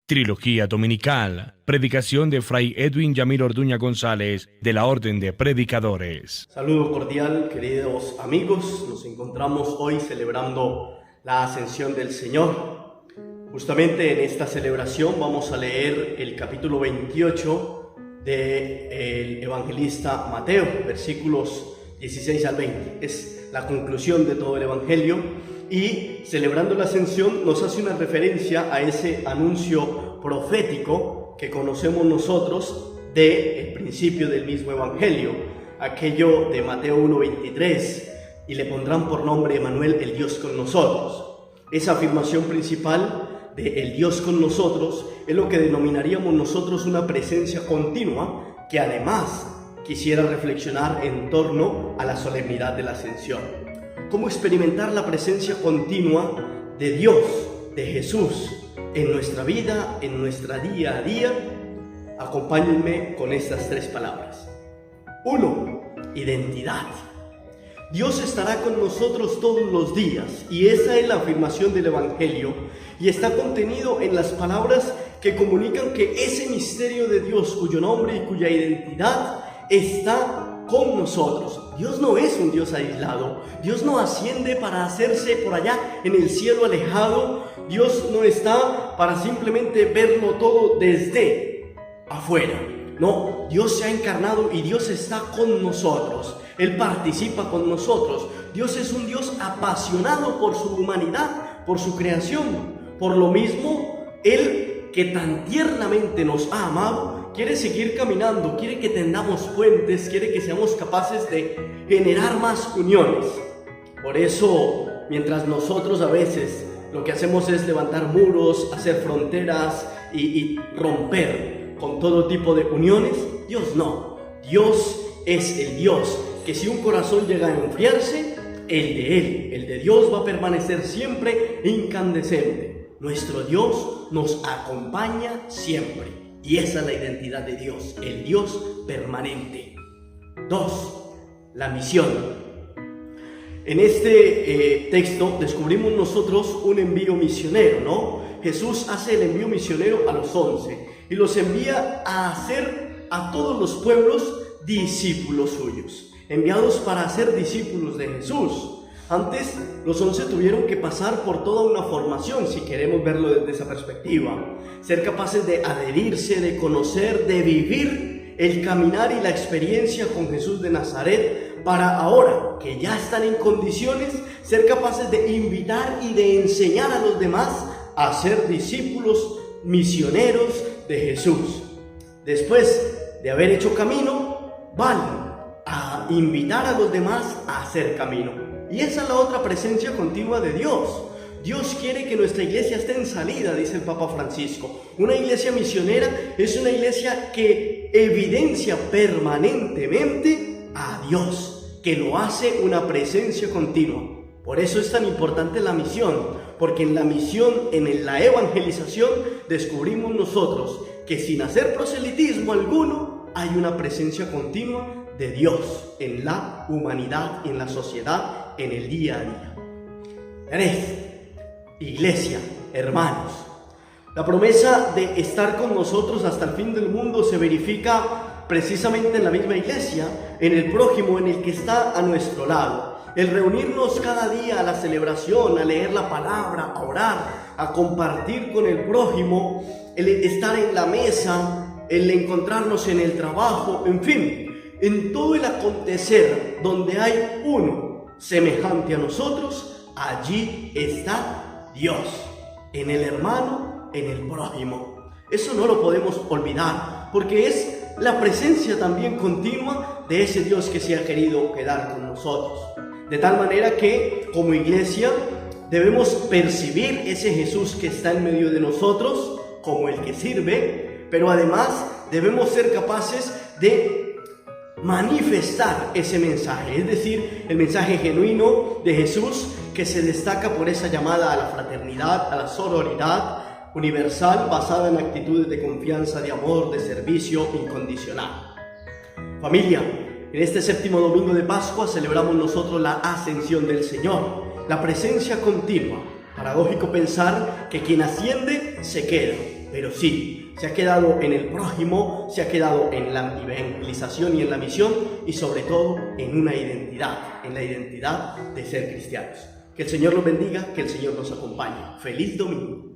Trilogía Dominical, predicación de Fray Edwin Yamil Orduña González, de la Orden de Predicadores. Saludo cordial, queridos amigos. Nos encontramos hoy celebrando la Ascensión del Señor. Justamente en esta celebración vamos a leer el capítulo 28 del evangelista Mateo, versículos 16 al 20. Es la conclusión de todo el Evangelio. Y celebrando la Ascensión nos hace una referencia a ese anuncio profético que conocemos nosotros del principio del mismo Evangelio, aquello de Mateo 1:23, y le pondrán por nombre Emmanuel, el Dios con nosotros. Esa afirmación principal de el Dios con nosotros es lo que denominaríamos nosotros una presencia continua, que además quisiera reflexionar en torno a la solemnidad de la Ascensión. ¿Cómo experimentar la presencia continua de Dios, de Jesús, en nuestra vida, en nuestra día a día? Acompáñenme con estas tres palabras. 1. Identidad. Dios estará con nosotros todos los días, y esa es la afirmación del Evangelio, y está contenido en las palabras que comunican que ese misterio de Dios, cuyo nombre y cuya identidad está con nosotros. Dios no es un Dios aislado. Dios no asciende para hacerse por allá en el cielo alejado. Dios no está para simplemente verlo todo desde afuera. No, Dios se ha encarnado y Dios está con nosotros. Él participa con nosotros. Dios es un Dios apasionado por su humanidad, por su creación. Por lo mismo, Él, que tan tiernamente nos ha amado, quiere seguir caminando, quiere que tendamos puentes, quiere que seamos capaces de generar más uniones. Por eso, mientras nosotros a veces lo que hacemos es levantar muros, hacer fronteras y romper con todo tipo de uniones, Dios no. Dios es el Dios que si un corazón llega a enfriarse, el de Dios va a permanecer siempre incandescente. Nuestro Dios nos acompaña siempre. Y esa es la identidad de Dios, el Dios permanente. 2. La misión. En este texto descubrimos nosotros un envío misionero, ¿no? Jesús hace el envío misionero a los 11 y los envía a hacer a todos los pueblos discípulos suyos, enviados para ser discípulos de Jesús. Antes, los 11 tuvieron que pasar por toda una formación, si queremos verlo desde esa perspectiva. Ser capaces de adherirse, de conocer, de vivir el caminar y la experiencia con Jesús de Nazaret, para ahora que ya están en condiciones, ser capaces de invitar y de enseñar a los demás a ser discípulos misioneros de Jesús. Después de haber hecho camino, van a invitar a los demás a hacer camino. Y esa es la otra presencia continua de Dios. Dios quiere que nuestra iglesia esté en salida, dice el Papa Francisco. Una iglesia misionera es una iglesia que evidencia permanentemente a Dios, que lo hace una presencia continua. Por eso es tan importante la misión, porque en la misión, en la evangelización, descubrimos nosotros que sin hacer proselitismo alguno, hay una presencia continua de Dios en la humanidad, en la sociedad, en el día a día. 3. Iglesia, hermanos. La promesa de estar con nosotros hasta el fin del mundo se verifica precisamente en la misma iglesia, en el prójimo, en el que está a nuestro lado. El reunirnos cada día a la celebración, a leer la palabra, a orar, a compartir con el prójimo, el estar en la mesa, el encontrarnos en el trabajo, en fin, en todo el acontecer donde hay uno semejante a nosotros, allí está Dios, en el hermano, en el prójimo. Eso no lo podemos olvidar, porque es la presencia también continua de ese Dios que se ha querido quedar con nosotros. De tal manera que, como iglesia, debemos percibir ese Jesús que está en medio de nosotros como el que sirve, pero además debemos ser capaces de manifestar ese mensaje, es decir, el mensaje genuino de Jesús, que se destaca por esa llamada a la fraternidad, a la sororidad universal, basada en actitudes de confianza, de amor, de servicio incondicional. Familia, en este séptimo domingo de Pascua celebramos nosotros la Ascensión del Señor, la presencia continua. Paradójico pensar que quien asciende se queda. pero sí, se ha quedado en el prójimo, se ha quedado en la evangelización y en la misión, y sobre todo en una identidad, en la identidad de ser cristianos. Que el Señor los bendiga, que el Señor nos acompañe. ¡Feliz domingo!